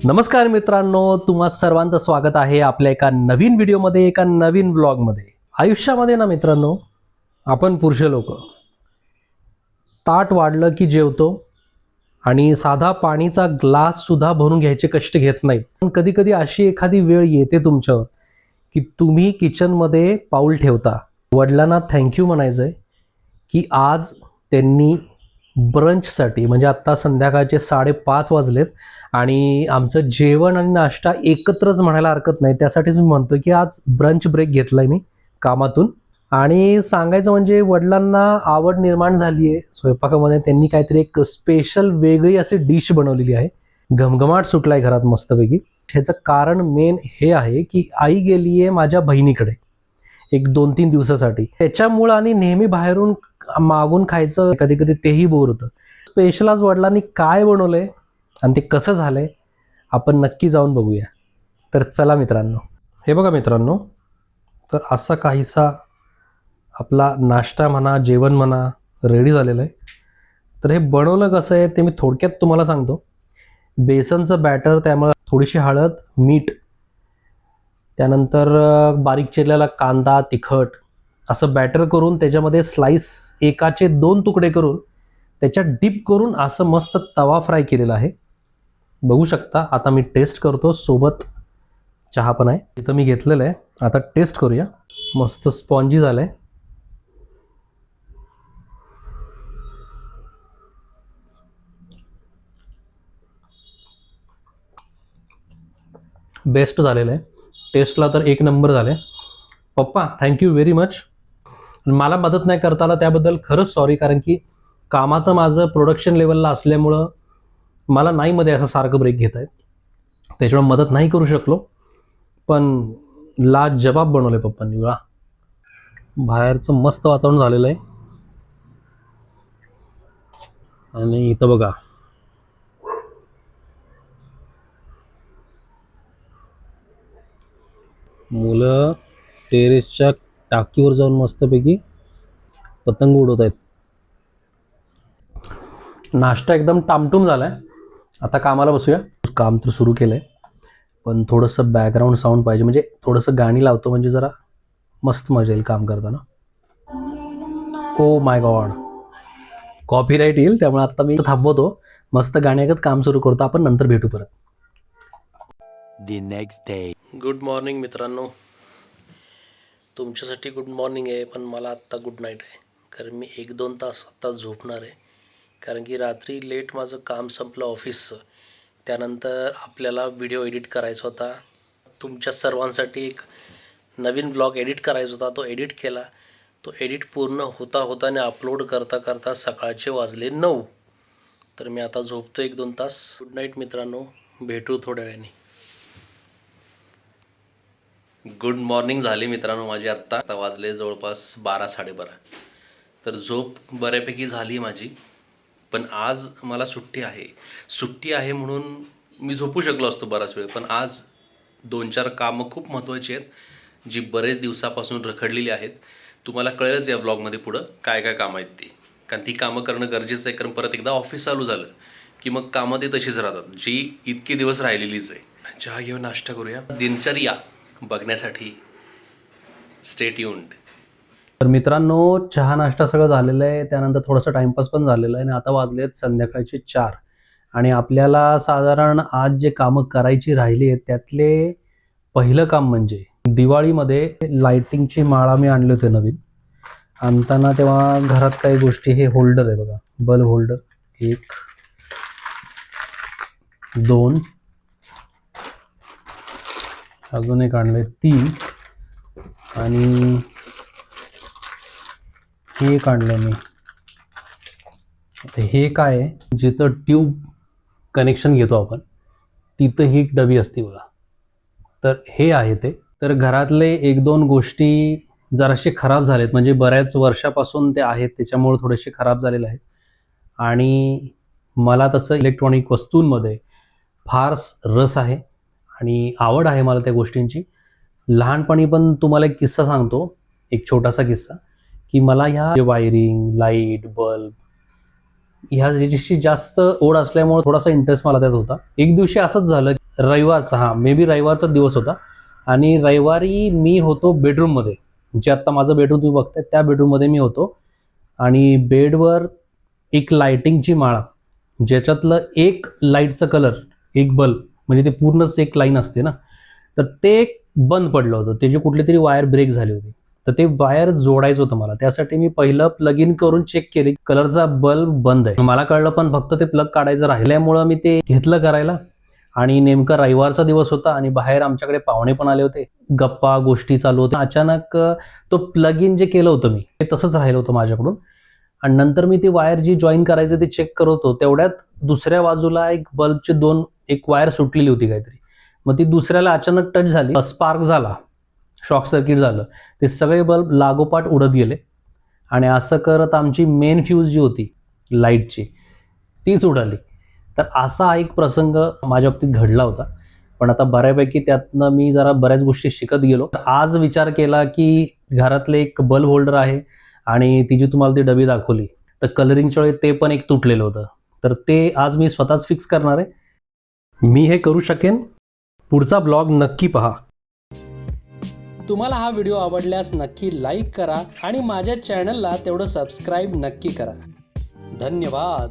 नमस्कार मित्रांनो, तुम्हा सर्वांचं स्वागत आहे आपल्या एका नवीन व्हिडिओमध्ये, एका नवीन व्लॉगमध्ये। आयुष्यामध्ये ना मित्रांनो, आपण पुरुष लोक ताट वाढलं की जेवतो आणि साधा पाणीचा ग्लास सुद्धा भरून घ्यायचे कष्ट घेत नाही। पण कधी कधी अशी एखादी वेळ येते तुमच्यावर की तुम्ही किचनमध्ये पाऊल ठेवता। वडिलांना थँक्यू म्हणायचंय की आज त्यांनी ब्रंचसाठी, म्हणजे आत्ता संध्याकाळचे 5:30 वाजलेत आणि आमचं जेवण आणि नाश्ता एकत्रच म्हणायला हरकत नाही। त्यासाठीच मी म्हणतो की आज ब्रंच ब्रेक घेतलाय मी कामातून। आणि सांगायचं म्हणजे वडिलांना आवड निर्माण झाली आहे स्वयंपाकामध्ये। त्यांनी काहीतरी एक स्पेशल वेगळी अशी डिश बनवलेली आहे, घमघमाट सुटलाय घरात मस्तपैकी। ह्याचं कारण मेन हे आहे की आई गेली आहे माझ्या बहिणीकडे एक 2-3 दिवसासाठी। त्याच्यामुळं आणि नेहमी बाहेरून मागून खायचं कधी कधी तेही बोर होतं। स्पेशल आज वडिलांनी काय बनवलंय आणि ते कसं झालंय आपण नक्की जाऊन बघूया। तर चला मित्रांनो, हे बघा मित्रांनो, तर असा काहीसा आपला नाश्ता म्हणा, जेवण म्हणा, रेडी झालेलं आहे। तर हे बनवलं कसं आहे ते मी थोडक्यात तुम्हाला सांगतो। बेसनचं बॅटर, त्यामुळे थोडीशी हळद, मीठ, त्यानंतर बारीक चिरलेला कांदा, तिखट, असं बॅटर करून त्याच्यामध्ये स्लाइस एकाचे 2 तुकडे करून त्याच्यात डिप करून असं मस्त तवा फ्राय केलेला आहे, बघू शकता। आता मी टेस्ट करतो, सोबत चहा पण आहे इथं मी घेतलेलं आहे। आता टेस्ट करूया। मस्त स्पॉन्जी झालंय, बेस्ट झालेलं आहे। टेस्टला तर एक नंबर झाले। पप्पा थँक्यू व्हेरी मच। मला मदत नाही करता आला त्याबद्दल खरंच सॉरी, कारण की कामाचं माझं प्रोडक्शन लेवलला असल्यामुळं मला नाही मध्ये असं सारखं ब्रेक घेता येत, त्याच्यामुळे मदत नाही करू शकलो। पण लाजवाब बनवले पप्पांनी। वा, बाहेरचं मस्त वातावरण झालेलं आहे आणि इथं बघा मुलं टेरेसच्या टाकीवर जाऊन मस्तपैकी पतंग उडवत आहेत। नाश्ता एकदम टामटूम झालाय। आता कामाला बसूया। काम तर सुरू केलंय, पण थोडंसं बॅकग्राऊंड साऊंड पाहिजे, म्हणजे थोडंसं गाणी लावतो म्हणजे जरा मस्त मजा येईल काम करताना। ओ माय गॉड, कॉपीराईट येईल, त्यामुळे आता मी थांबवतो, मस्त गाणी ऐकत काम सुरू करतो। आपण नंतर भेटू परत। The next day. Good morning मित्रांनो, तुमच्यासाठी गुड मॉर्निंग आहे, पण मला आत्ता गुड नाईट आहे, कारण मी 1-2 तास आत्ता झोपणार आहे। कारण की रात्री लेट माझं काम संपलं ऑफिसचं, त्यानंतर आपल्याला व्हिडिओ एडिट करायचा होता। तुमच्या सर्वांसाठी एक नवीन ब्लॉग एडिट करायचा होता, तो एडिट केला। तो एडिट पूर्ण होता होता आणि अपलोड करता करता सकाळचे वाजले 9। तर मी आता झोपतो 1-2 तास। गुड नाईट मित्रांनो, भेटू थोड्या वेळाने। गुड मॉर्निंग झाली मित्रांनो माझी। आत्ता वाजले जवळपास 12-12:30। तर झोप बऱ्यापैकी झाली माझी, पण आज मला सुट्टी आहे। सुट्टी आहे म्हणून मी झोपू शकलो असतो बराच वेळ, पण आज 2-4 कामं खूप महत्त्वाची आहेत, जी बरेच दिवसापासून रखडलेली आहेत। तुम्हाला कळेलच या ब्लॉगमध्ये पुढं काय काय कामं आहेत ती, कारण ती कामं करणं गरजेचं आहे। कारण परत एकदा ऑफिस चालू झालं की मग कामं ती तशीच राहतात, जी इतके दिवस राहिलेलीच आहे। चहा घेऊन नाश्ता करूया, दिनचर्या बघण्यासाठी स्टे ट्यून्ड। तर मित्रांनो, चहा नाश्ता सगळं झालेलं आहे, त्यानंतर थोडंसं टाइमपास पण झालेलं आहे आणि आता वाजलेत संध्याकाळचे 4। आणि आपल्याला साधारण आज जे कामं करायची राहिली आहेत त्यातले पहिलं काम म्हणजे दिवाळीमध्ये लाइटिंगची माळा मी आणले होते नवीन। आणताना तेव्हा घरात काही गोष्टी, हे होल्डर आहे बघा, बल्ब होल्डर 1, 2, अजून एक आणले 3 आणि हे एक आणलं मी। हे काय आहे, जिथं ट्यूब कनेक्शन घेतो आपण तिथं ही एक डबी असते बघा, तर हे आहे ते। तर घरातले 1-2 गोष्टी जराशे खराब झालेत, म्हणजे बऱ्याच वर्षापासून ते आहेत, त्याच्यामुळे थोडेसे खराब झालेले आहेत। आणि मला तसं इलेक्ट्रॉनिक वस्तूंमध्ये फार रस आहे आणि आवड आहे मला त्या गोष्टींची। लहानपणी पण तुम्हाला एक किस्सा सांगतो, एक छोटासा किस्सा, की मला ह्या वायरिंग, लाईट, बल्ब ह्याची जास्त ओढ असल्यामुळे थोडासा इंटरेस्ट मला त्यात होता. एक दिवशी असंच झालं, रविवारचा मे बी रविवारचा दिवस होता आणि रविवारी मी होतो बेडरूममध्ये, जे आत्ता माझं बेडरूम तुम्ही बघताय त्या बेडरूममध्ये मी होतो आणि बेडवर एक लाइटिंगची माळा, ज्याच्यातलं एक लाईटचं कलर, एक बल्ब म्हणजे ते पूर्णच एक लाईन असते ना, तर ते बंद पडलं होतं. त्याची कुठली तरी वायर ब्रेक झाली होती. तर ते वायर जोडायचं होतं मला. त्यासाठी मी पहिलं प्लग इन करून चेक केले, कलरचा बल्ब बंद आहे. मला कळलं पण फक्त ते प्लग काढायचं राहिल्यामुळं मी ते घेतलं करायला. आणि नेमका रविवारचा दिवस होता आणि बाहेर आमच्याकडे पाहुणे पण आले होते. गप्पा गोष्टी चालू होत्या. अचानक तो प्लग इन जे केलं होतं मी, ते तसंच राहिलं होतं माझ्याकडून. आणि नंतर मी ती वायर जी जॉईन करायचं ते चेक करत होतो, तेवढ्यात दुसऱ्या बाजूला एक बल्बचे एक वायर सुटलेली होती काहीतरी. मग ती दुसऱ्याला अचानक टच झाली, स्पार्क झाला, शॉक सर्किट झालं. ते सगळे बल्ब लागोपाठ उडत गेले आणि असं करत आमची मेन फ्यूज जी होती लाईटची तीच उडाली. तर असा एक प्रसंग माझ्या बाबतीत घडला होता. पण आता बऱ्यापैकी त्यातनं मी जरा बऱ्याच गोष्टी शिकत गेलो. आज विचार केला की घरातले एक बल्ब होल्डर आहे आणि ती जी तुम्हाला ती डबी दाखवली, तर कलरिंगच्या वेळी ते पण एक तुटलेलं होतं. तर ते आज मी स्वतःच फिक्स करणार आहे. मी हे करू शकेन. पुढचा ब्लॉग नक्की पहा. तुम्हाला हा व्हिडिओ आवडल्यास नक्की लाईक करा आणि माझ्या चॅनलला तेवढं सबस्क्राईब नक्की करा. धन्यवाद.